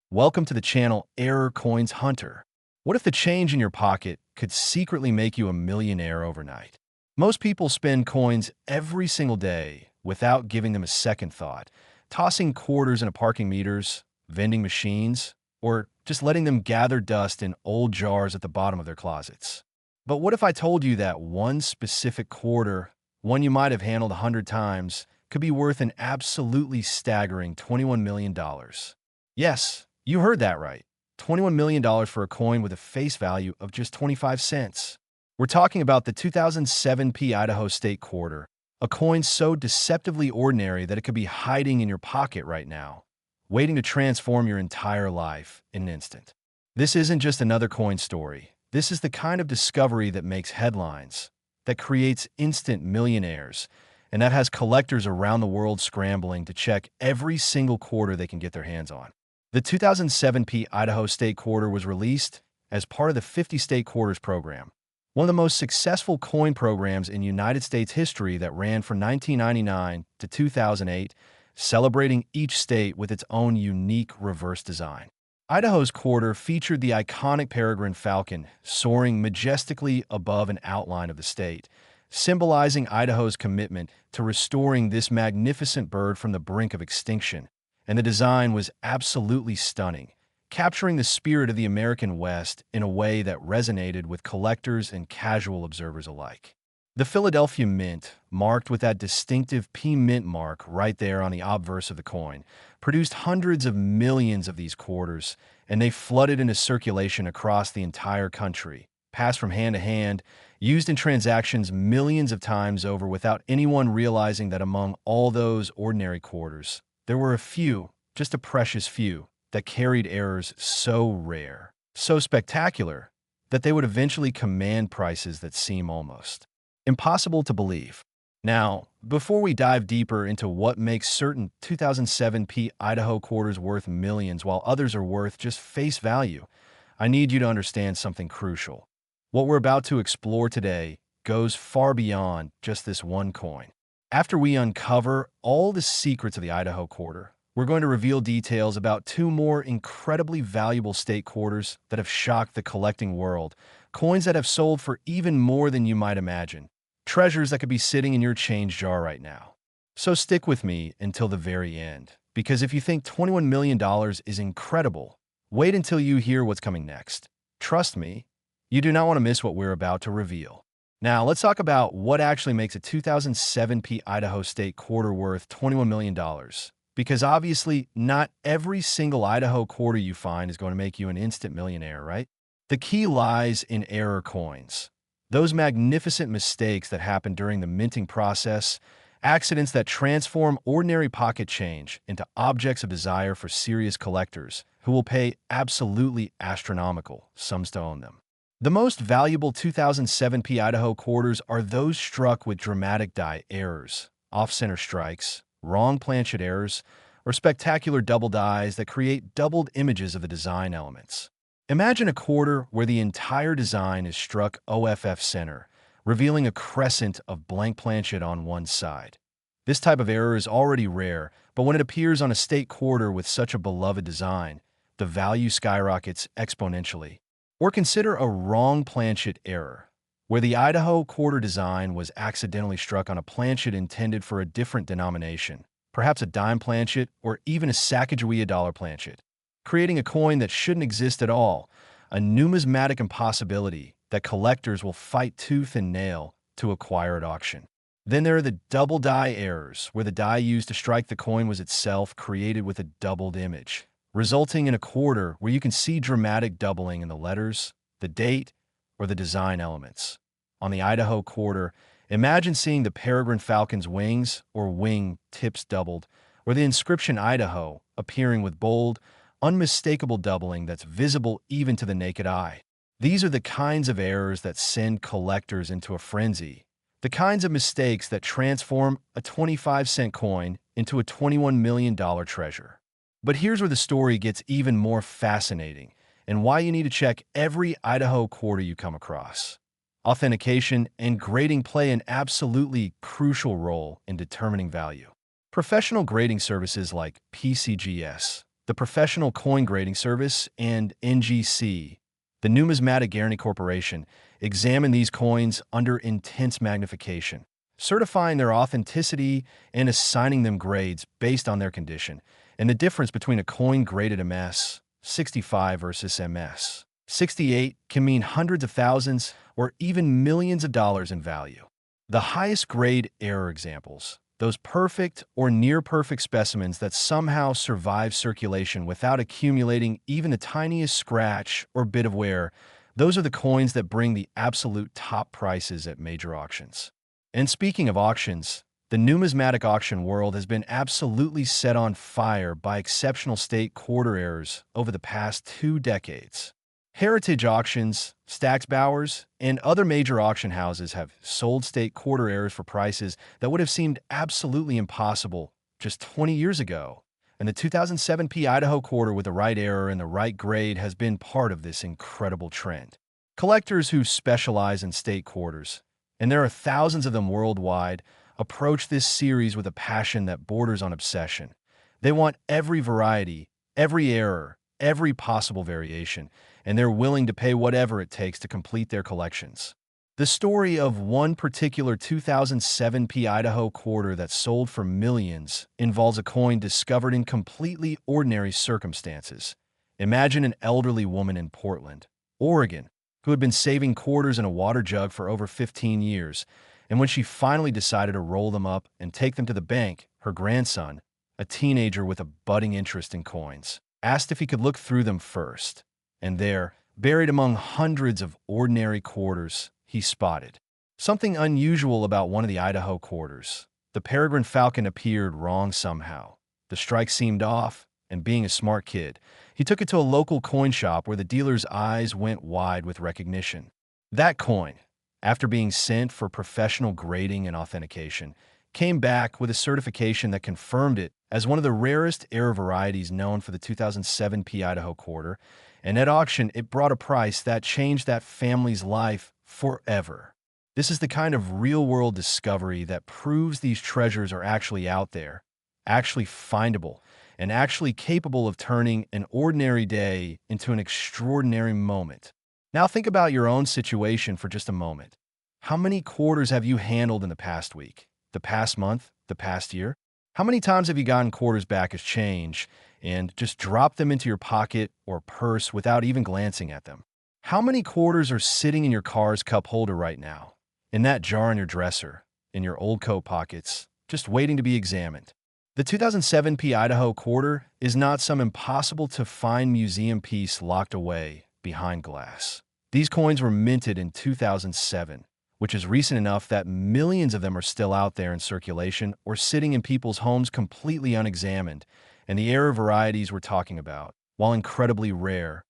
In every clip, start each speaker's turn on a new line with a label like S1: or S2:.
S1: Welcome to the channel Error Coins Hunter. What if the change in your pocket could secretly make you a millionaire overnight? Most people spend coins every single day without giving them a second thought, tossing quarters into parking meters, vending machines, or just letting them gather dust in old jars at the bottom of their closets. But what if I told you that one specific quarter, one you might have handled 100 times, could be worth an absolutely staggering $21 million? Yes, you heard that right. $21 million for a coin with a face value of just 25 cents. We're talking about the 2007 P Idaho State Quarter, a coin so deceptively ordinary that it could be hiding in your pocket right now, waiting to transform your entire life in an instant. This isn't just another coin story. This is the kind of discovery that makes headlines, that creates instant millionaires, and that has collectors around the world scrambling to check every single quarter they can get their hands on. The 2007 P Idaho State Quarter was released as part of the 50 State Quarters program, one of the most successful coin programs in United States history that ran from 1999 to 2008, celebrating each state with its own unique reverse design. Idaho's quarter featured the iconic Peregrine Falcon soaring majestically above an outline of the state, symbolizing Idaho's commitment to restoring this magnificent bird from the brink of extinction. And the design was absolutely stunning, capturing the spirit of the American West in a way that resonated with collectors and casual observers alike. The Philadelphia Mint, marked with that distinctive P Mint mark right there on the obverse of the coin, produced hundreds of millions of these quarters, and they flooded into circulation across the entire country, passed from hand to hand, used in transactions millions of times over without anyone realizing that among all those ordinary quarters, there were a few, just a precious few, that carried errors so rare, so spectacular, that they would eventually command prices that seem almost impossible to believe. Now, before we dive deeper into what makes certain 2007 P Idaho quarters worth millions while others are worth just face value, I need you to understand something crucial. What we're about to explore today goes far beyond just this one coin. After we uncover all the secrets of the Idaho quarter, we're going to reveal details about two more incredibly valuable state quarters that have shocked the collecting world, coins that have sold for even more than you might imagine, treasures that could be sitting in your change jar right now. So stick with me until the very end, because if you think $21 million is incredible, wait until you hear what's coming next. Trust me, you do not want to miss what we're about to reveal. Now, let's talk about what actually makes a 2007 P Idaho State Quarter worth $21 million. Because obviously, not every single Idaho quarter you find is going to make you an instant millionaire, right? The key lies in error coins. Those magnificent mistakes that happen during the minting process, accidents that transform ordinary pocket change into objects of desire for serious collectors who will pay absolutely astronomical sums to own them. The most valuable 2007 P Idaho quarters are those struck with dramatic die errors, off-center strikes, wrong planchet errors, or spectacular double dies that create doubled images of the design elements. Imagine a quarter where the entire design is struck OFF center, revealing a crescent of blank planchet on one side. This type of error is already rare, but when it appears on a state quarter with such a beloved design, the value skyrockets exponentially. Or consider a wrong planchet error, where the Idaho quarter design was accidentally struck on a planchet intended for a different denomination, perhaps a dime planchet or even a Sacagawea dollar planchet, creating a coin that shouldn't exist at all, a numismatic impossibility that collectors will fight tooth and nail to acquire at auction. Then there are the double die errors, where the die used to strike the coin was itself created with a doubled image, resulting in a quarter where you can see dramatic doubling in the letters, the date, or the design elements. On the Idaho quarter, imagine seeing the Peregrine Falcon's wings or wing tips doubled, or the inscription Idaho appearing with bold, unmistakable doubling that's visible even to the naked eye. These are the kinds of errors that send collectors into a frenzy, the kinds of mistakes that transform a 25-cent coin into a $21 million treasure. But here's where the story gets even more fascinating and why you need to check every Idaho quarter you come across. Authentication and grading play an absolutely crucial role in determining value. Professional grading services like PCGS, the Professional Coin Grading Service, and NGC, the Numismatic Guarantee Corporation, examine these coins under intense magnification, certifying their authenticity and assigning them grades based on their condition, and the difference between a coin graded MS 65 versus MS 68 can mean hundreds of thousands or even millions of dollars in value. The highest grade error examples, those perfect or near-perfect specimens that somehow survive circulation without accumulating even the tiniest scratch or bit of wear, those are the coins that bring the absolute top prices at major auctions. And speaking of auctions, the numismatic auction world has been absolutely set on fire by exceptional state quarter errors over the past 2 decades. Heritage auctions, Stack's Bowers, and other major auction houses have sold state quarter errors for prices that would have seemed absolutely impossible just 20 years ago. And the 2007 P Idaho Quarter with the right error and the right grade has been part of this incredible trend. Collectors who specialize in state quarters, and there are thousands of them worldwide, approach this series with a passion that borders on obsession. They want every variety, every error, every possible variation, and they're willing to pay whatever it takes to complete their collections. The story of one particular 2007 P Idaho Quarter that sold for millions involves a coin discovered in completely ordinary circumstances. Imagine an elderly woman in Portland, Oregon, who had been saving quarters in a water jug for over 15 years, and when she finally decided to roll them up and take them to the bank, her grandson, a teenager with a budding interest in coins, asked if he could look through them first. And there, buried among hundreds of ordinary quarters, he spotted something unusual about one of the Idaho quarters. The Peregrine Falcon appeared wrong somehow. The strike seemed off, and being a smart kid, he took it to a local coin shop where the dealer's eyes went wide with recognition. That coin, after being sent for professional grading and authentication, came back with a certification that confirmed it as one of the rarest error varieties known for the 2007 P Idaho Quarter, and at auction it brought a price that changed that family's life forever. This is the kind of real-world discovery that proves these treasures are actually out there, actually findable, and actually capable of turning an ordinary day into an extraordinary moment. Now think about your own situation for just a moment. How many quarters have you handled in the past week, the past month, the past year? How many times have you gotten quarters back as change and just dropped them into your pocket or purse without even glancing at them? How many quarters are sitting in your car's cup holder right now, in that jar in your dresser, in your old coat pockets, just waiting to be examined? The 2007 P Idaho Quarter is not some impossible-to-find museum piece locked away behind glass. These coins were minted in 2007, which is recent enough that millions of them are still out there in circulation or sitting in people's homes completely unexamined, and the error varieties we're talking about, while incredibly rare,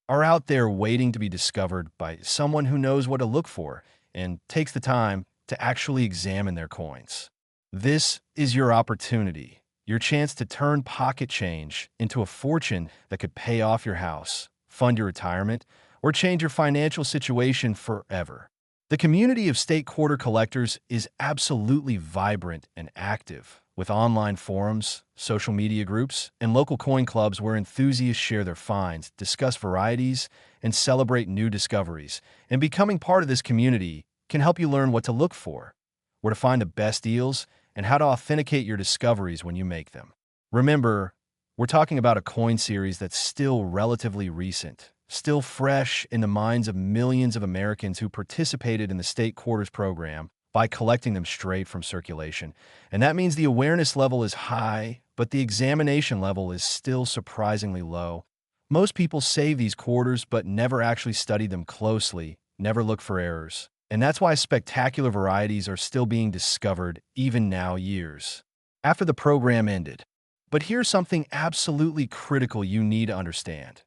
S1: are out there waiting to be discovered by someone who knows what to look for and takes the time to actually examine their coins. This is your opportunity, your chance to turn pocket change into a fortune that could pay off your house, fund your retirement, or change your financial situation forever. The community of state quarter collectors is absolutely vibrant and active, with online forums, social media groups, and local coin clubs where enthusiasts share their finds, discuss varieties, and celebrate new discoveries. And becoming part of this community can help you learn what to look for, where to find the best deals, and how to authenticate your discoveries when you make them. Remember, we're talking about a coin series that's still relatively recent, still fresh in the minds of millions of Americans who participated in the state quarters program by collecting them straight from circulation. And that means the awareness level is high, but the examination level is still surprisingly low. Most people save these quarters but never actually study them closely, never look for errors. And that's why spectacular varieties are still being discovered even now, years after the program ended. But here's something absolutely critical you need to understand.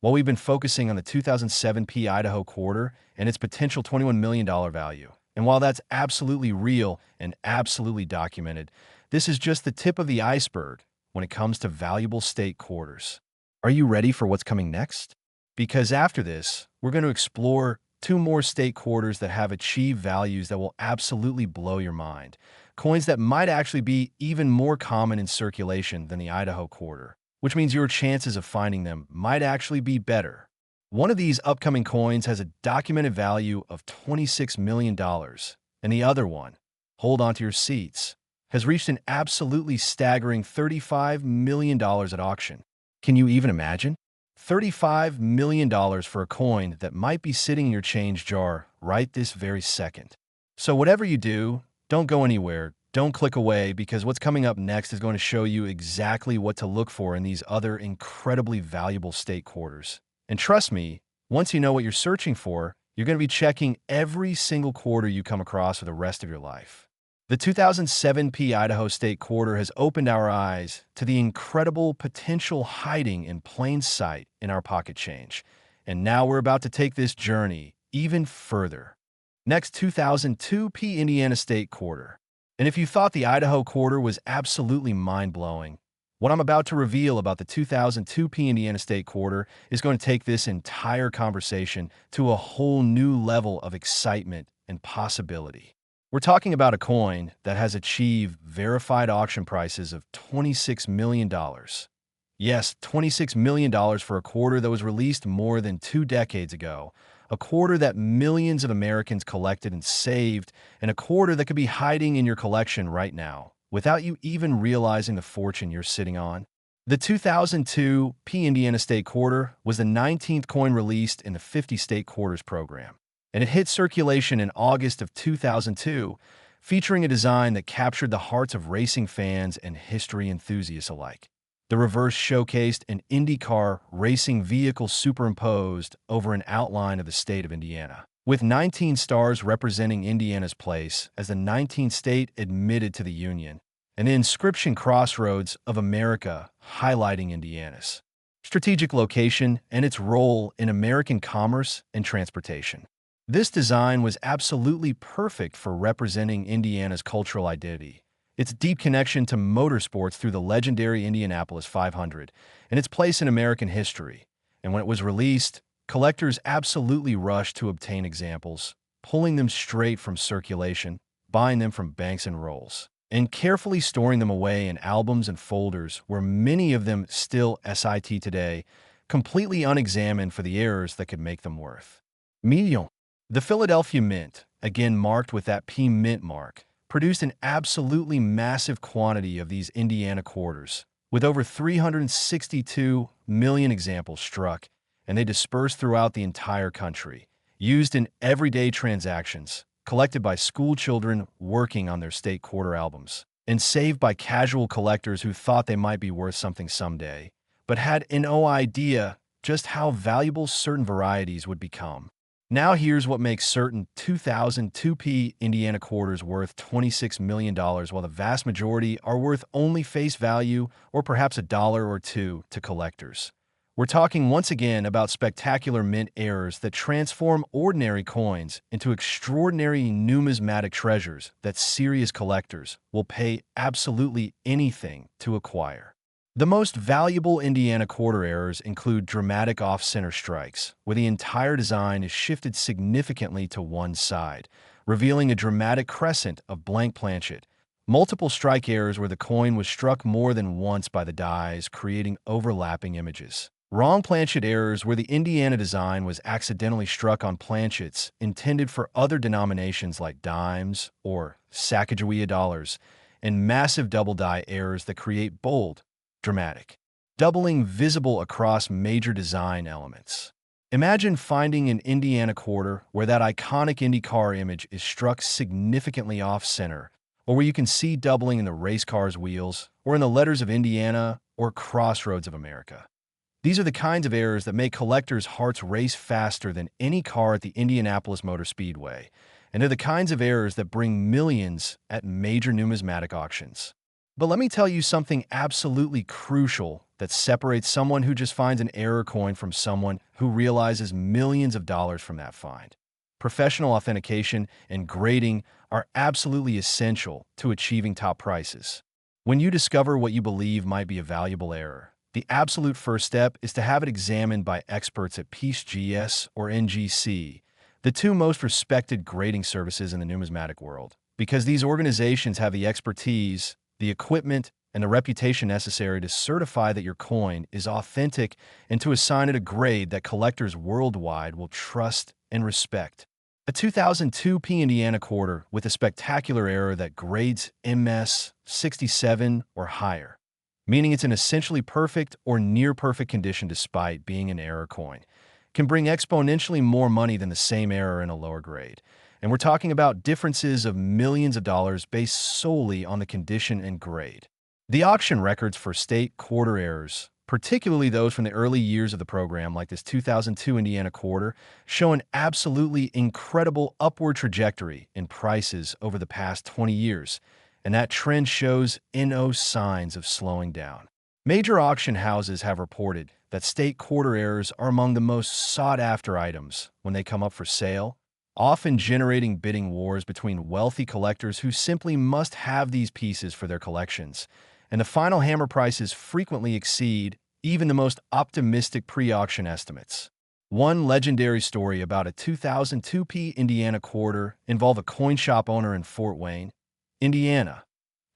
S1: While we've been focusing on the 2007 P Idaho Quarter and its potential $21 million value, and while that's absolutely real and absolutely documented, this is just the tip of the iceberg when it comes to valuable state quarters. Are you ready for what's coming next? Because after this, we're going to explore 2 more state quarters that have achieved values that will absolutely blow your mind. Coins that might actually be even more common in circulation than the Idaho Quarter. which means your chances of finding them might actually be better. One of these upcoming coins has a documented value of $26 million, and the other one, hold on to your seats, has reached an absolutely staggering $35 million at auction. Can you even imagine? $35 million for a coin that might be sitting in your change jar right this very second. So whatever you do, don't go anywhere. Don't click away, because what's coming up next is going to show you exactly what to look for in these other incredibly valuable state quarters. And trust me, once you know what you're searching for, you're going to be checking every single quarter you come across for the rest of your life. The 2007 P Idaho State Quarter has opened our eyes to the incredible potential hiding in plain sight in our pocket change. And now we're about to take this journey even further. Next, 2002 P Indiana State Quarter. And if you thought the Idaho Quarter was absolutely mind-blowing, what I'm about to reveal about the 2002 P Indiana State Quarter is going to take this entire conversation to a whole new level of excitement and possibility. We're talking about a coin that has achieved verified auction prices of $26 million. Yes, $26 million for a quarter that was released more than 2 decades ago, a quarter that millions of Americans collected and saved, and a quarter that could be hiding in your collection right now, without you even realizing the fortune you're sitting on. The 2002 P Indiana State Quarter was the 19th coin released in the 50 State Quarters program, and it hit circulation in August of 2002, featuring a design that captured the hearts of racing fans and history enthusiasts alike. The reverse showcased an IndyCar racing vehicle superimposed over an outline of the state of Indiana, with 19 stars representing Indiana's place as the 19th state admitted to the Union, and the inscription Crossroads of America highlighting Indiana's strategic location and its role in American commerce and transportation. This design was absolutely perfect for representing Indiana's cultural identity, its deep connection to motorsports through the legendary Indianapolis 500, and its place in American history. And when it was released, collectors absolutely rushed to obtain examples, pulling them straight from circulation, buying them from banks and rolls, and carefully storing them away in albums and folders where many of them still sit today, completely unexamined for the errors that could make them worth. Million. The Philadelphia Mint, again marked with that P Mint mark, produced an absolutely massive quantity of these Indiana quarters, with over 362 million examples struck, and they dispersed throughout the entire country, used in everyday transactions, collected by school children working on their state quarter albums, and saved by casual collectors who thought they might be worth something someday, but had no idea just how valuable certain varieties would become. Now here's what makes certain 2002 P Indiana quarters worth $26 million, while the vast majority are worth only face value or perhaps $1 or $2 to collectors. We're talking once again about spectacular mint errors that transform ordinary coins into extraordinary numismatic treasures that serious collectors will pay absolutely anything to acquire. The most valuable Indiana quarter errors include dramatic off-center strikes, where the entire design is shifted significantly to one side, revealing a dramatic crescent of blank planchet. Multiple strike errors where the coin was struck more than once by the dies, creating overlapping images. Wrong planchet errors where the Indiana design was accidentally struck on planchets intended for other denominations like dimes or Sacagawea dollars, and massive double die errors that create bold, dramatic doubling visible across major design elements. Imagine finding an Indiana quarter where that iconic IndyCar image is struck significantly off-center, or where you can see doubling in the race car's wheels, or in the letters of Indiana or Crossroads of America. These are the kinds of errors that make collectors' hearts race faster than any car at the Indianapolis Motor Speedway, and they're the kinds of errors that bring millions at major numismatic auctions. But let me tell you something absolutely crucial that separates someone who just finds an error coin from someone who realizes millions of dollars from that find. Professional authentication and grading are absolutely essential to achieving top prices. When you discover what you believe might be a valuable error, the absolute first step is to have it examined by experts at PGS or NGC, the two most respected grading services in the numismatic world, because these organizations have the expertise, the equipment, and the reputation necessary to certify that your coin is authentic and to assign it a grade that collectors worldwide will trust and respect. A 2002 P Indiana quarter with a spectacular error that grades MS 67 or higher, meaning it's in essentially perfect or near-perfect condition despite being an error coin, can bring exponentially more money than the same error in a lower grade. And we're talking about differences of millions of dollars based solely on the condition and grade. The auction records for state quarter errors, particularly those from the early years of the program like this 2002 Indiana quarter, show an absolutely incredible upward trajectory in prices over the past 20 years, and that trend shows no signs of slowing down. Major auction houses have reported that state quarter errors are among the most sought-after items when they come up for sale, often generating bidding wars between wealthy collectors who simply must have these pieces for their collections, and the final hammer prices frequently exceed even the most optimistic pre-auction estimates. One legendary story about a 2002 P Indiana quarter involved a coin shop owner in Fort Wayne, Indiana.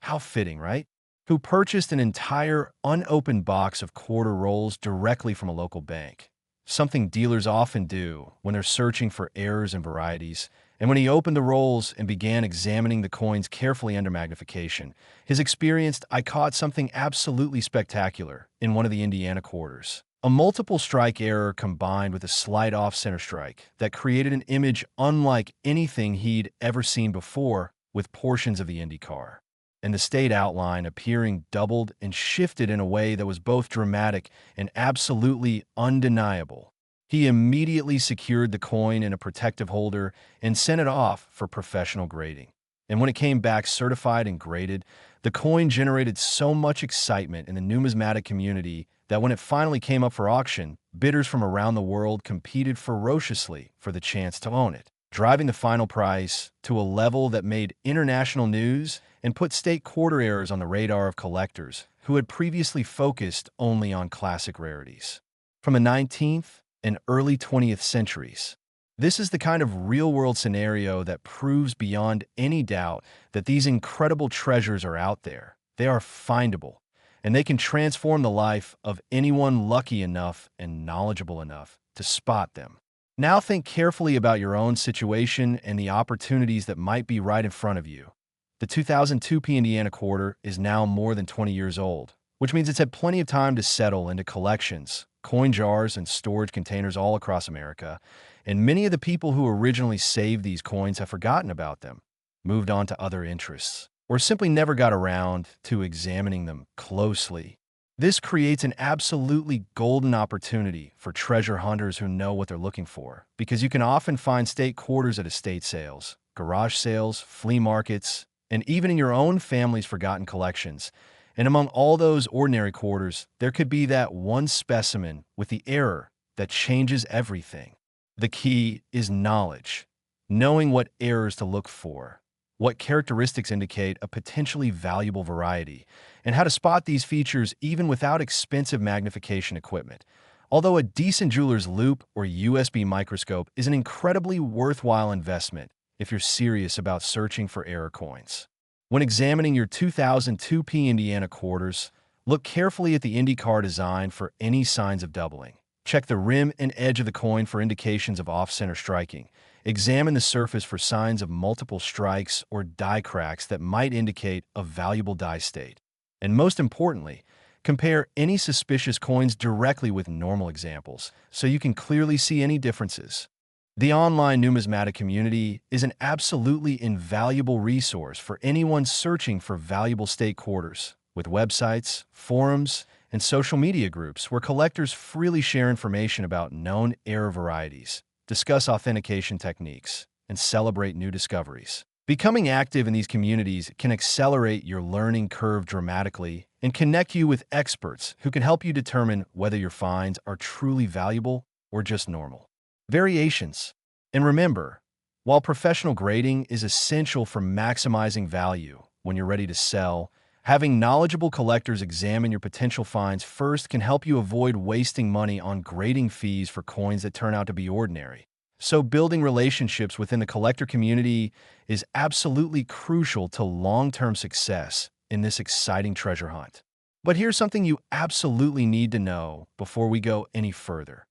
S1: How fitting, right? Who purchased an entire unopened box of quarter rolls directly from a local bank, something dealers often do when they're searching for errors and varieties. And when he opened the rolls and began examining the coins carefully under magnification, his experienced, "I caught something absolutely spectacular" in one of the Indiana quarters. A multiple strike error combined with a slight off-center strike that created an image unlike anything he'd ever seen before, with portions of the IndyCar and the state outline appearing doubled and shifted in a way that was both dramatic and absolutely undeniable. He immediately secured the coin in a protective holder and sent it off for professional grading. And when it came back certified and graded, the coin generated so much excitement in the numismatic community that when it finally came up for auction, bidders from around the world competed ferociously for the chance to own it, driving the final price to a level that made international news and put state quarter errors on the radar of collectors who had previously focused only on classic rarities. From the 19th and early 20th centuries, this is the kind of real-world scenario that proves beyond any doubt that these incredible treasures are out there. They are findable, and they can transform the life of anyone lucky enough and knowledgeable enough to spot them. Now think carefully about your own situation and the opportunities that might be right in front of you. The 2002 P Indiana quarter is now more than 20 years old, which means it's had plenty of time to settle into collections, coin jars, and storage containers all across America, and many of the people who originally saved these coins have forgotten about them, moved on to other interests, or simply never got around to examining them closely. This creates an absolutely golden opportunity for treasure hunters who know what they're looking for, because you can often find state quarters at estate sales, garage sales, flea markets, and even in your own family's forgotten collections. And among all those ordinary quarters, there could be that one specimen with the error that changes everything. The key is knowledge, knowing what errors to look for, what characteristics indicate a potentially valuable variety, and how to spot these features even without expensive magnification equipment. Although a decent jeweler's loupe or USB microscope is an incredibly worthwhile investment if you're serious about searching for error coins. When examining your 2002 P Indiana quarters, look carefully at the IndyCar design for any signs of doubling. Check the rim and edge of the coin for indications of off-center striking. Examine the surface for signs of multiple strikes or die cracks that might indicate a valuable die state. And most importantly, compare any suspicious coins directly with normal examples so you can clearly see any differences. The online numismatic community is an absolutely invaluable resource for anyone searching for valuable state quarters, with websites, forums, and social media groups where collectors freely share information about known error varieties, discuss authentication techniques, and celebrate new discoveries. Becoming active in these communities can accelerate your learning curve dramatically and connect you with experts who can help you determine whether your finds are truly valuable or just normal. Variations. And remember, while professional grading is essential for maximizing value when you're ready to sell, having knowledgeable collectors examine your potential finds first can help you avoid wasting money on grading fees for coins that turn out to be ordinary. So building relationships within the collector community is absolutely crucial to long-term success in this exciting treasure hunt. But here's something you absolutely need to know before we go any further.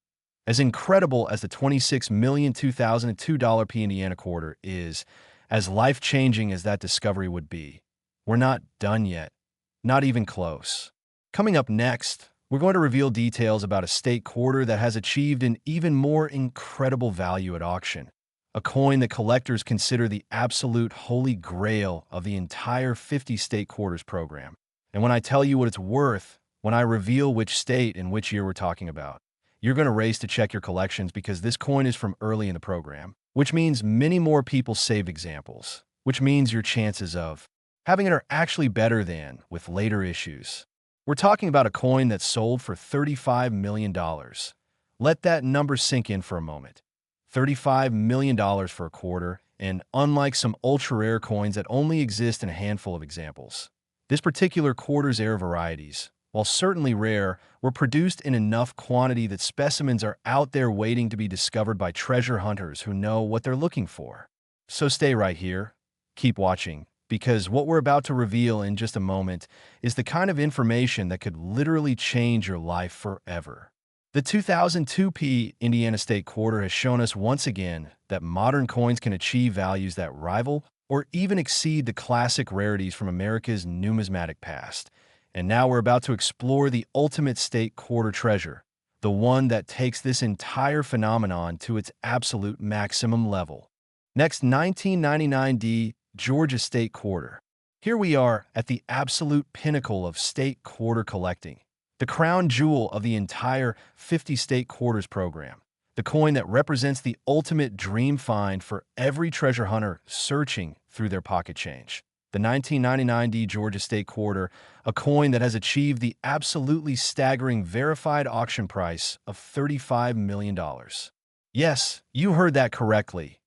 S1: As incredible as the $26,002,002 P Indiana quarter is, as life-changing as that discovery would be, we're not done yet. Not even close. Coming up next, we're going to reveal details about a state quarter that has achieved an even more incredible value at auction. A coin that collectors consider the absolute holy grail of the entire 50 state quarters program. And when I tell you what it's worth, when I reveal which state and which year we're talking about, you're going to race to check your collections because this coin is from early in the program, which means many more people saved examples, which means your chances of having it are actually better than with later issues. We're talking about a coin that sold for $35 million. Let that number sink in for a moment. $35 million for a quarter, and unlike some ultra-rare coins that only exist in a handful of examples, this particular quarter's heir varieties, while certainly rare, were produced in enough quantity that specimens are out there waiting to be discovered by treasure hunters who know what they're looking for. So stay right here, keep watching, because what we're about to reveal in just a moment is the kind of information that could literally change your life forever. The 2002 P Indiana State Quarter has shown us once again that modern coins can achieve values that rival or even exceed the classic rarities from America's numismatic past. And now we're about to explore the ultimate state quarter treasure, the one that takes this entire phenomenon to its absolute maximum level. Next, 1999 D Georgia State Quarter. Here we are at the absolute pinnacle of state quarter collecting, the crown jewel of the entire 50 state quarters program, the coin that represents the ultimate dream find for every treasure hunter searching through their pocket change. The 1999 D Georgia State Quarter, a coin that has achieved the absolutely staggering verified auction price of $35 million. Yes, you heard that correctly.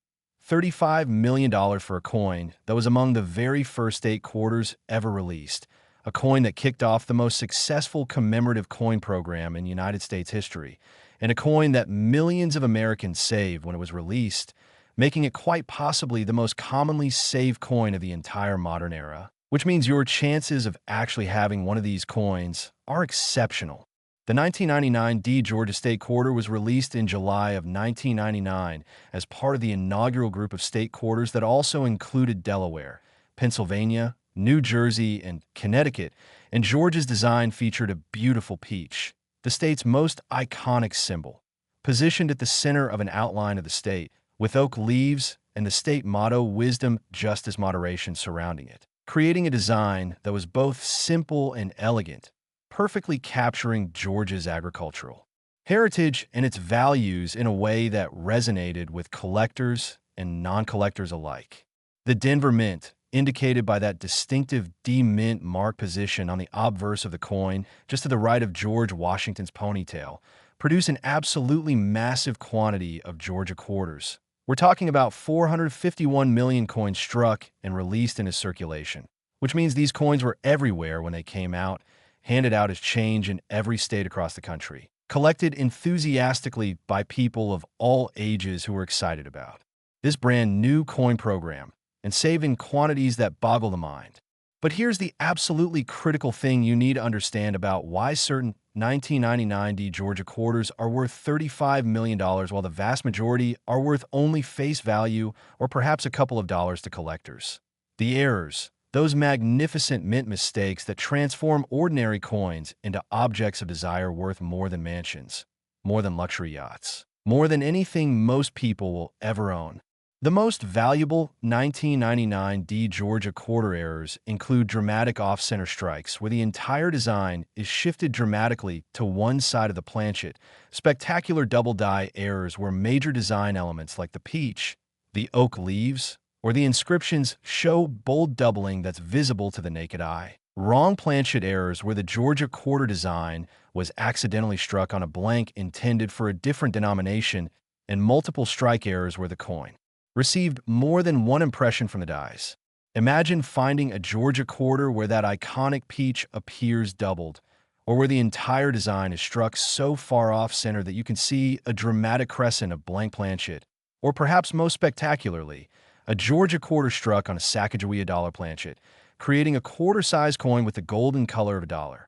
S1: $35 million for a coin that was among the very first state quarters ever released, a coin that kicked off the most successful commemorative coin program in United States history, and a coin that millions of Americans saved when it was released, making it quite possibly the most commonly saved coin of the entire modern era, which means your chances of actually having one of these coins are exceptional. The 1999 D Georgia State Quarter was released in July of 1999 as part of the inaugural group of state quarters that also included Delaware, Pennsylvania, New Jersey, and Connecticut, and Georgia's design featured a beautiful peach, the state's most iconic symbol, positioned at the center of an outline of the state, with oak leaves and the state motto Wisdom, Justice, Moderation surrounding it, creating a design that was both simple and elegant, perfectly capturing Georgia's agricultural heritage and its values in a way that resonated with collectors and non-collectors alike. The Denver Mint, indicated by that distinctive D Mint mark position on the obverse of the coin, just to the right of George Washington's ponytail, produced an absolutely massive quantity of Georgia quarters. We're talking about 451 million coins struck and released into circulation, which means these coins were everywhere when they came out, handed out as change in every state across the country, collected enthusiastically by people of all ages who were excited about this brand new coin program, and saved in quantities that boggle the mind. But here's the absolutely critical thing you need to understand about why certain 1999 D Georgia quarters are worth $35 million while the vast majority are worth only face value or perhaps a couple of dollars to collectors. The errors, those magnificent mint mistakes that transform ordinary coins into objects of desire worth more than mansions, more than luxury yachts, more than anything most people will ever own. The most valuable 1999 D Georgia quarter errors include dramatic off-center strikes where the entire design is shifted dramatically to one side of the planchet, spectacular double-die errors where major design elements like the peach, the oak leaves, or the inscriptions show bold doubling that's visible to the naked eye. Wrong planchet errors where the Georgia quarter design was accidentally struck on a blank intended for a different denomination, and multiple strike errors where the coin received more than one impression from the dies. Imagine finding a Georgia quarter where that iconic peach appears doubled, or where the entire design is struck so far off-center that you can see a dramatic crescent of blank planchet, or perhaps most spectacularly, a Georgia quarter struck on a Sacagawea dollar planchet, creating a quarter-sized coin with the golden color of a dollar.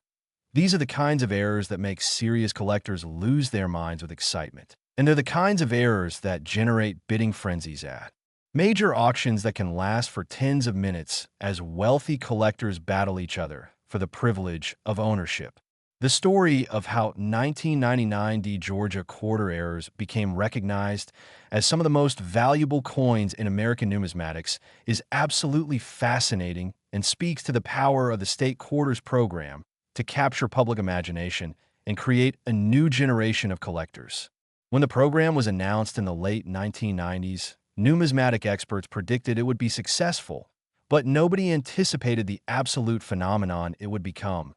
S1: These are the kinds of errors that make serious collectors lose their minds with excitement. And they're the kinds of errors that generate bidding frenzies at major auctions that can last for tens of minutes as wealthy collectors battle each other for the privilege of ownership. The story of how 1999 D Georgia quarter errors became recognized as some of the most valuable coins in American numismatics is absolutely fascinating and speaks to the power of the state quarters program to capture public imagination and create a new generation of collectors. When the program was announced in the late 1990s, numismatic experts predicted it would be successful, but nobody anticipated the absolute phenomenon it would become.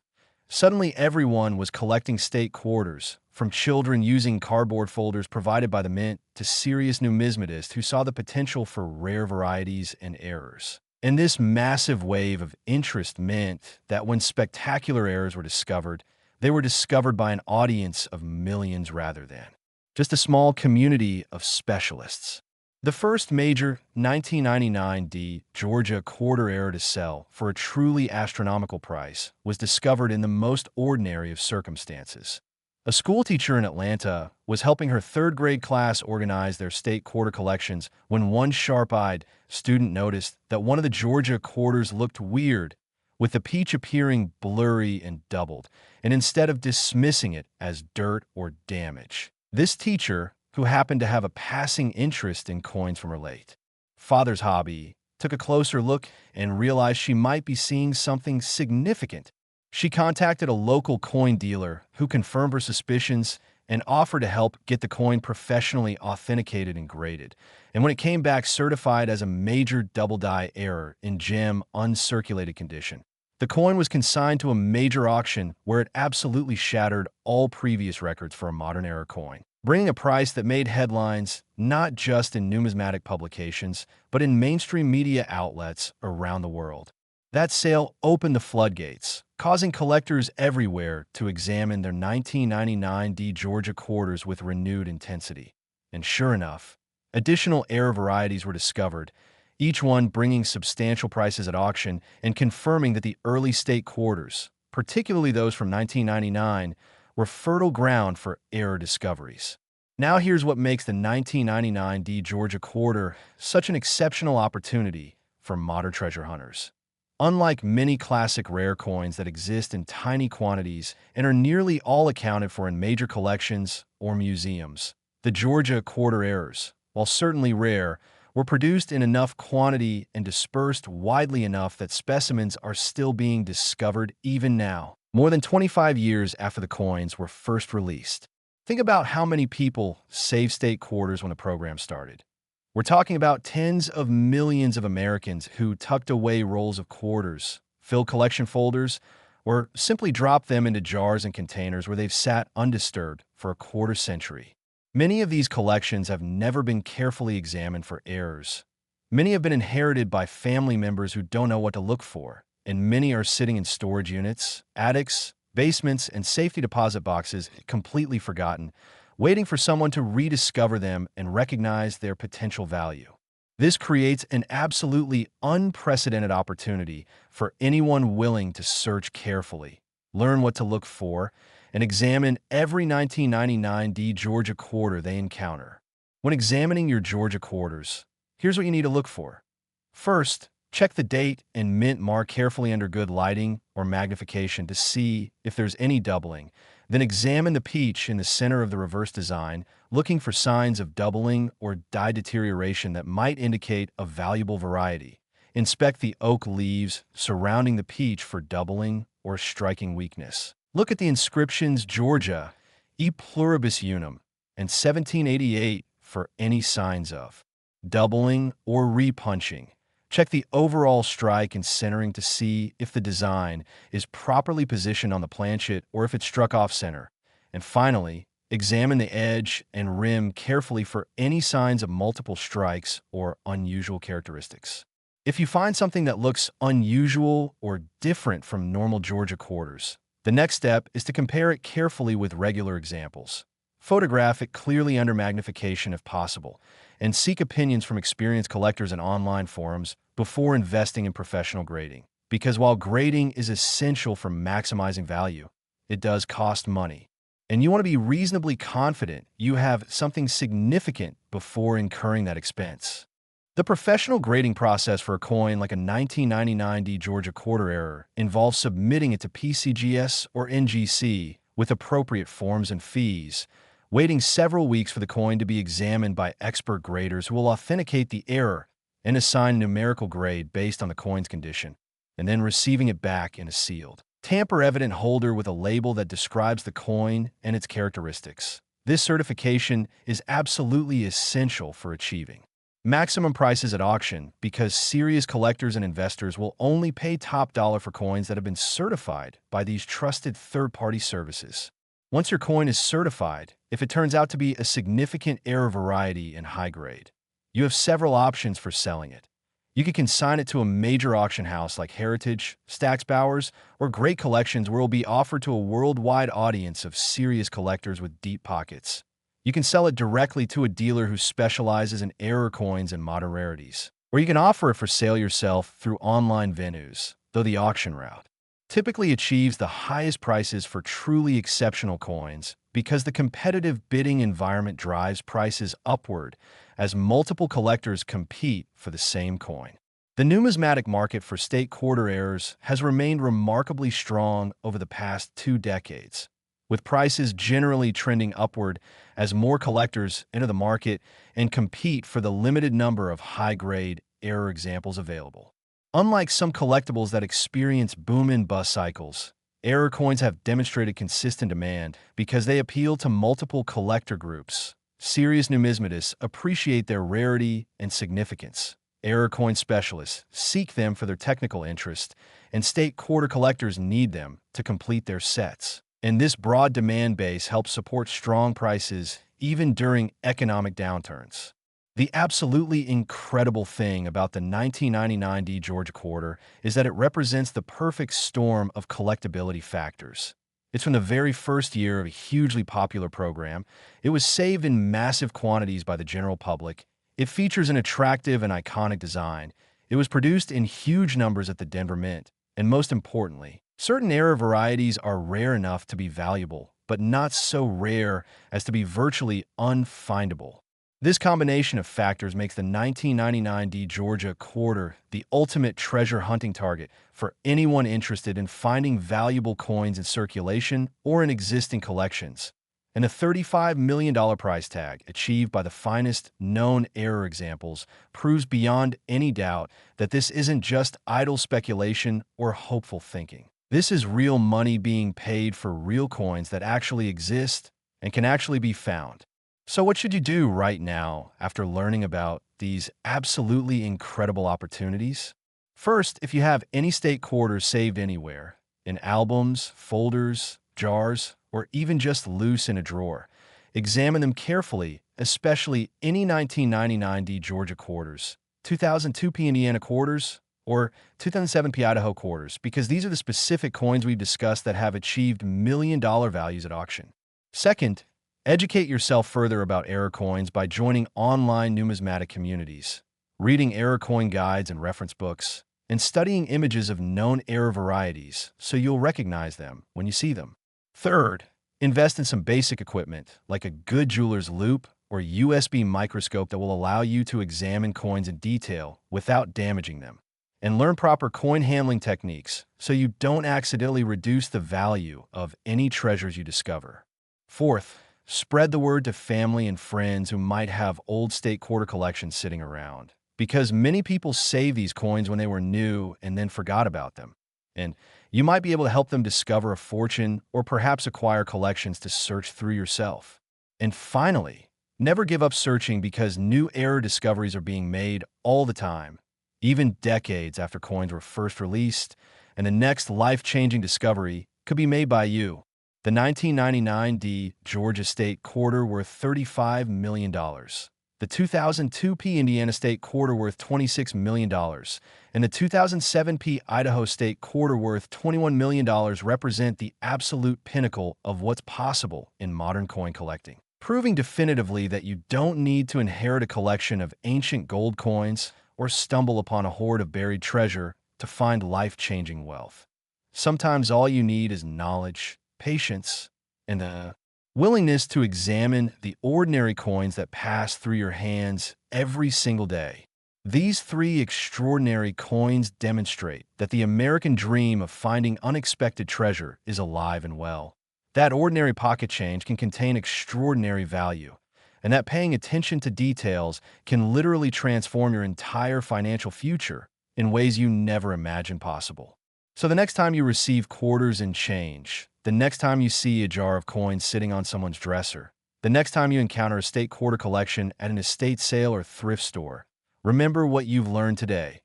S1: Suddenly, everyone was collecting state quarters, from children using cardboard folders provided by the mint to serious numismatists who saw the potential for rare varieties and errors. And this massive wave of interest meant that when spectacular errors were discovered, they were discovered by an audience of millions rather than just a small community of specialists. The first major 1999 D Georgia quarter error to sell for a truly astronomical price was discovered in the most ordinary of circumstances. A schoolteacher in Atlanta was helping her third-grade class organize their state quarter collections when one sharp-eyed student noticed that one of the Georgia quarters looked weird, with the peach appearing blurry and doubled, and instead of dismissing it as dirt or damage. This teacher, who happened to have a passing interest in coins from her late father's hobby, took a closer look and realized she might be seeing something significant. She contacted a local coin dealer who confirmed her suspicions and offered to help get the coin professionally authenticated and graded. And when it came back certified as a major double-die error in gem uncirculated condition, the coin was consigned to a major auction where it absolutely shattered all previous records for a modern era coin, bringing a price that made headlines not just in numismatic publications, but in mainstream media outlets around the world. That sale opened the floodgates, causing collectors everywhere to examine their 1999 D Georgia quarters with renewed intensity. And sure enough, additional error varieties were discovered, each one bringing substantial prices at auction and confirming that the early state quarters, particularly those from 1999, were fertile ground for error discoveries. Now here's what makes the 1999 D Georgia quarter such an exceptional opportunity for modern treasure hunters. Unlike many classic rare coins that exist in tiny quantities and are nearly all accounted for in major collections or museums, the Georgia quarter errors, while certainly rare, were produced in enough quantity and dispersed widely enough that specimens are still being discovered even now, more than 25 years after the coins were first released. Think about how many people saved state quarters when the program started. We're talking about tens of millions of Americans who tucked away rolls of quarters, filled collection folders, or simply dropped them into jars and containers where they've sat undisturbed for a quarter century. Many of these collections have never been carefully examined for errors. Many have been inherited by family members who don't know what to look for, and many are sitting in storage units, attics, basements, and safety deposit boxes completely forgotten, waiting for someone to rediscover them and recognize their potential value. This creates an absolutely unprecedented opportunity for anyone willing to search carefully, learn what to look for, and examine every 1999 D Georgia quarter they encounter. When examining your Georgia quarters, here's what you need to look for. First, check the date and mint mark carefully under good lighting or magnification to see if there's any doubling. Then examine the peach in the center of the reverse design, looking for signs of doubling or die deterioration that might indicate a valuable variety. Inspect the oak leaves surrounding the peach for doubling or striking weakness. Look at the inscriptions Georgia, E pluribus unum, and 1788 for any signs of doubling or repunching. Check the overall strike and centering to see if the design is properly positioned on the planchet or if it's struck off center. And finally, examine the edge and rim carefully for any signs of multiple strikes or unusual characteristics. If you find something that looks unusual or different from normal Georgia quarters, the next step is to compare it carefully with regular examples. Photograph it clearly under magnification if possible, and seek opinions from experienced collectors and online forums before investing in professional grading. because while grading is essential for maximizing value, it does cost money. And you want to be reasonably confident you have something significant before incurring that expense. The professional grading process for a coin like a 1999 D Georgia quarter error involves submitting it to PCGS or NGC with appropriate forms and fees, waiting several weeks for the coin to be examined by expert graders who will authenticate the error and assign a numerical grade based on the coin's condition, and then receiving it back in a sealed, tamper-evident holder with a label that describes the coin and its characteristics. This certification is absolutely essential for achieving maximum prices at auction because serious collectors and investors will only pay top dollar for coins that have been certified by these trusted third-party services. Once your coin is certified, if it turns out to be a significant error variety in high grade, you have several options for selling it. You can consign it to a major auction house like Heritage, Stack's Bowers, or Great Collections where it will be offered to a worldwide audience of serious collectors with deep pockets. You can sell it directly to a dealer who specializes in error coins and modern rarities, or you can offer it for sale yourself through online venues, though the auction route typically achieves the highest prices for truly exceptional coins because the competitive bidding environment drives prices upward as multiple collectors compete for the same coin. The numismatic market for state quarter errors has remained remarkably strong over the past 2 decades, with prices generally trending upward as more collectors enter the market and compete for the limited number of high-grade error examples available. Unlike some collectibles that experience boom and bust cycles, error coins have demonstrated consistent demand because they appeal to multiple collector groups. Serious numismatists appreciate their rarity and significance. Error coin specialists seek them for their technical interest, and state quarter collectors need them to complete their sets. And this broad demand base helps support strong prices even during economic downturns. The absolutely incredible thing about the 1999 D Georgia quarter is that it represents the perfect storm of collectability factors. It's from the very first year of a hugely popular program. It was saved in massive quantities by the general public. It features an attractive and iconic design. It was produced in huge numbers at the Denver Mint. And most importantly, certain error varieties are rare enough to be valuable, but not so rare as to be virtually unfindable. This combination of factors makes the 1999 D Georgia quarter the ultimate treasure hunting target for anyone interested in finding valuable coins in circulation or in existing collections. And a $35 million price tag achieved by the finest known error examples proves beyond any doubt that this isn't just idle speculation or hopeful thinking. This is real money being paid for real coins that actually exist and can actually be found. So what should you do right now after learning about these absolutely incredible opportunities? First, if you have any state quarters saved anywhere, in albums, folders, jars, or even just loose in a drawer, examine them carefully, especially any 1999 D Georgia quarters, 2002 P Indiana quarters, or 2007 P Idaho quarters, because these are the specific coins we've discussed that have achieved million-dollar values at auction. Second, educate yourself further about error coins by joining online numismatic communities, reading error coin guides and reference books, and studying images of known error varieties so you'll recognize them when you see them. Third, invest in some basic equipment like a good jeweler's loupe or USB microscope that will allow you to examine coins in detail without damaging them. And learn proper coin handling techniques so you don't accidentally reduce the value of any treasures you discover. Fourth, spread the word to family and friends who might have old state quarter collections sitting around, because many people saved these coins when they were new and then forgot about them. And you might be able to help them discover a fortune or perhaps acquire collections to search through yourself. And finally, never give up searching because new error discoveries are being made all the time, even decades after coins were first released, and the next life-changing discovery could be made by you. The 1999 D Georgia State Quarter worth $35 million. The 2002 P Indiana State Quarter worth $26 million. And the 2007 P Idaho State Quarter worth $21 million represent the absolute pinnacle of what's possible in modern coin collecting, proving definitively that you don't need to inherit a collection of ancient gold coins or stumble upon a hoard of buried treasure to find life-changing wealth. Sometimes all you need is knowledge, patience, and a willingness to examine the ordinary coins that pass through your hands every single day. These three extraordinary coins demonstrate that the American dream of finding unexpected treasure is alive and well. That ordinary pocket change can contain extraordinary value, and that paying attention to details can literally transform your entire financial future in ways you never imagined possible. So the next time you receive quarters and change, the next time you see a jar of coins sitting on someone's dresser, the next time you encounter a state quarter collection at an estate sale or thrift store, remember what you've learned today.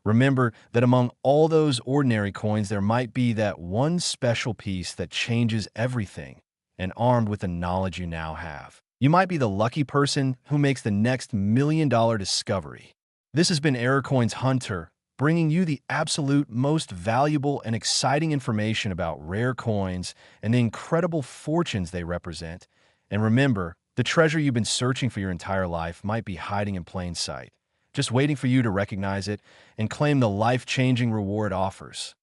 S1: Remember that among all those ordinary coins, there might be that one special piece that changes everything, and armed with the knowledge you now have, you might be the lucky person who makes the next $1 million discovery. This has been Error Coins Hunter, bringing you the absolute most valuable and exciting information about rare coins and the incredible fortunes they represent. And remember, the treasure you've been searching for your entire life might be hiding in plain sight, just waiting for you to recognize it and claim the life-changing reward it offers.